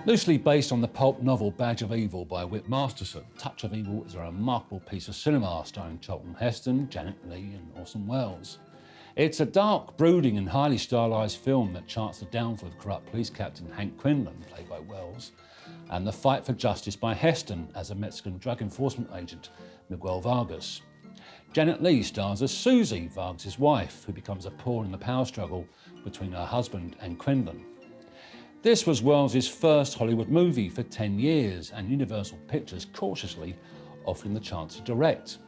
Loosely based on the pulp novel Badge of Evil by Whit Masterson, Touch of Evil is a remarkable piece of cinema starring Charlton Heston, Janet Leigh and Orson Welles. It's a dark, brooding and highly stylised film that charts the downfall of corrupt police captain Hank Quinlan, played by Welles, and the fight for justice by Heston as a Mexican drug enforcement agent, Miguel Vargas. Janet Leigh stars as Susie, Vargas' wife, who becomes a pawn in the power struggle between her husband and Quinlan. This was Welles' first Hollywood movie for 10 years, and Universal Pictures cautiously offered him the chance to direct.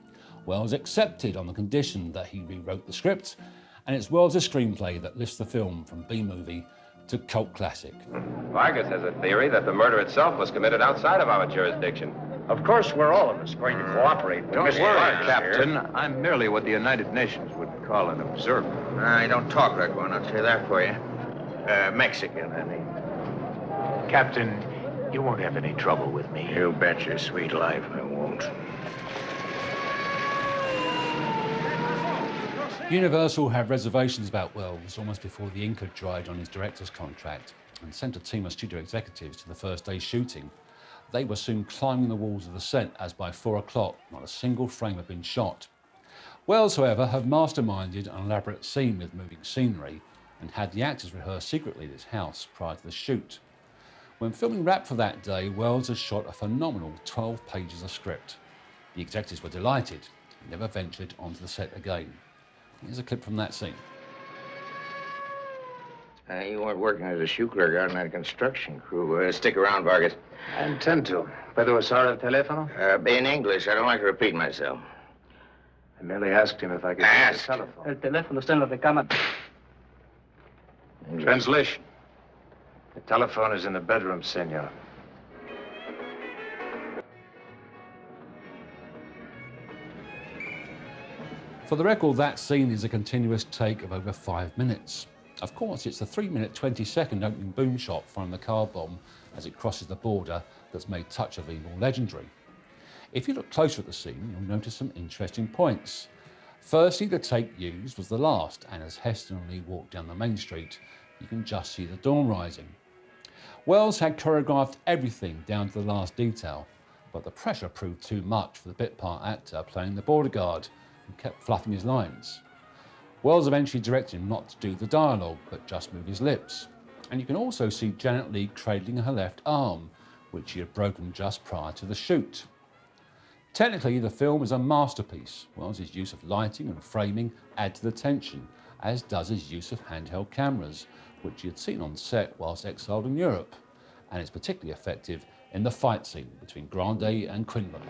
Welles accepted on the condition that he rewrote the script, and it's Welles' screenplay that lifts the film from B-movie to cult classic. Vargas has a theory that the murder itself was committed outside of our jurisdiction. Of course, we're all of us going to cooperate with Don't Mr. worry, Vargas Captain. here. I'm merely what the United Nations would call an observer. You don't talk like one, I'll say that for you. Mexican, I mean. Captain, you won't have any trouble with me. You bet your sweet life I won't. Universal had reservations about Welles almost before the ink had dried on his director's contract, and sent a team of studio executives to the first day's shooting. They were soon climbing the walls of the set as by 4 o'clock not a single frame had been shot. Welles, however, had masterminded an elaborate scene with moving scenery and had the actors rehearse secretly at his house prior to the shoot. When filming wrapped for that day, Welles had shot a phenomenal 12 pages of script. The executives were delighted and never ventured onto the set again. Here's a clip from that scene. You weren't working as a shoe clerk out in that construction crew. Stick around, Vargas. I intend to. ¿Puedo usar el teléfono? In English, I don't like to repeat myself. I merely asked him if I could use the telephone. El teléfono está en la recámara. Translation. The telephone is in the bedroom, senor. For the record, that scene is a continuous take of over 5 minutes. Of course, it's the 3-minute 20-second opening boom shot from the car bomb as it crosses the border that's made Touch of Evil legendary. If you look closer at the scene, you'll notice some interesting points. Firstly, the take used was the last, and as Heston and Leigh walk down the main street, you can just see the dawn rising. Welles had choreographed everything down to the last detail, but the pressure proved too much for the bit part actor playing the border guard, who kept fluffing his lines. Welles eventually directed him not to do the dialogue, but just move his lips. And you can also see Janet Leigh cradling her left arm, which she had broken just prior to the shoot. Technically, the film is a masterpiece. Welles' use of lighting and framing add to the tension, as does his use of handheld cameras, which he had seen on set whilst exiled in Europe, and it's particularly effective in the fight scene between Grande and Quinlan.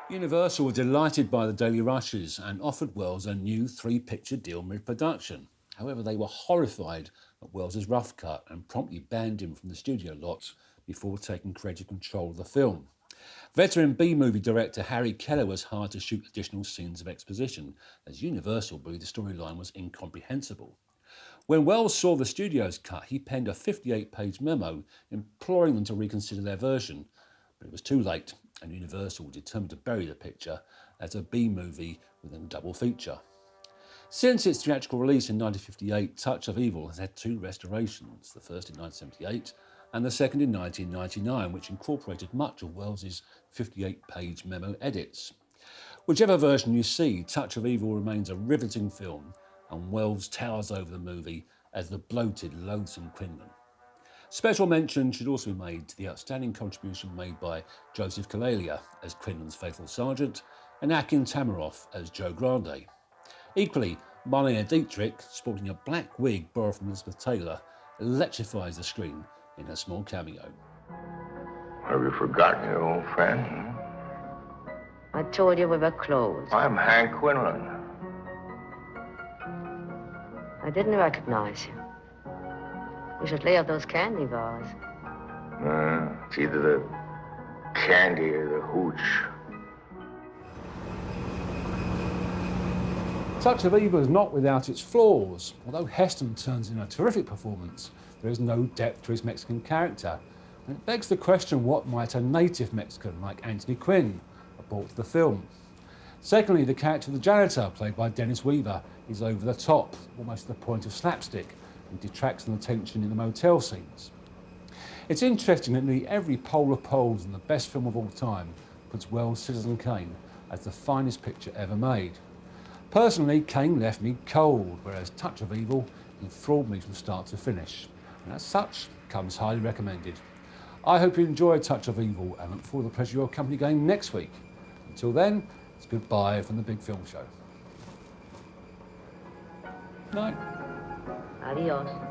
Universal were delighted by the daily rushes and offered Welles a new 3-picture deal mid-production. However, they were horrified at Welles' rough cut and promptly banned him from the studio lot before taking creative control of the film. Veteran B-movie director Harry Keller was hired to shoot additional scenes of exposition, as Universal believed the storyline was incomprehensible. When Welles saw the studio's cut, he penned a 58-page memo imploring them to reconsider their version, but it was too late, and Universal were determined to bury the picture as a B-movie within a double feature. Since its theatrical release in 1958, Touch of Evil has had 2 restorations, the first in 1978 and the second in 1999, which incorporated much of Welles' 58-page memo edits. Whichever version you see, Touch of Evil remains a riveting film, and Welles towers over the movie as the bloated, loathsome Quinlan. Special mention should also be made to the outstanding contribution made by Joseph Kalalea as Quinlan's faithful sergeant and Akin Tamaroff as Joe Grande. Equally, Marlene Dietrich, sporting a black wig borrowed from Elizabeth Taylor, electrifies the screen in her small cameo. Have you forgotten your old friend? I told you we were close. I'm Hank Quinlan. I didn't recognize you. You should lay off those candy bars. It's either the candy or the hooch. Touch of Evil is not without its flaws. Although Heston turns in a terrific performance, there is no depth to his Mexican character. And it begs the question, what might a native Mexican like Anthony Quinn have brought to the film? Secondly, the character of the janitor, played by Dennis Weaver, is over the top, almost to the point of slapstick, and detracts from the tension in the motel scenes. It's interesting that nearly every poll of polls in the best film of all time puts Wells' Citizen Kane as the finest picture ever made. Personally, Kane left me cold, whereas Touch of Evil enthralled me from start to finish, and as such, comes highly recommended. I hope you enjoyed Touch of Evil and look forward to the pleasure of your company again next week. Until then, it's goodbye from the Big Film Show. Night. Adios.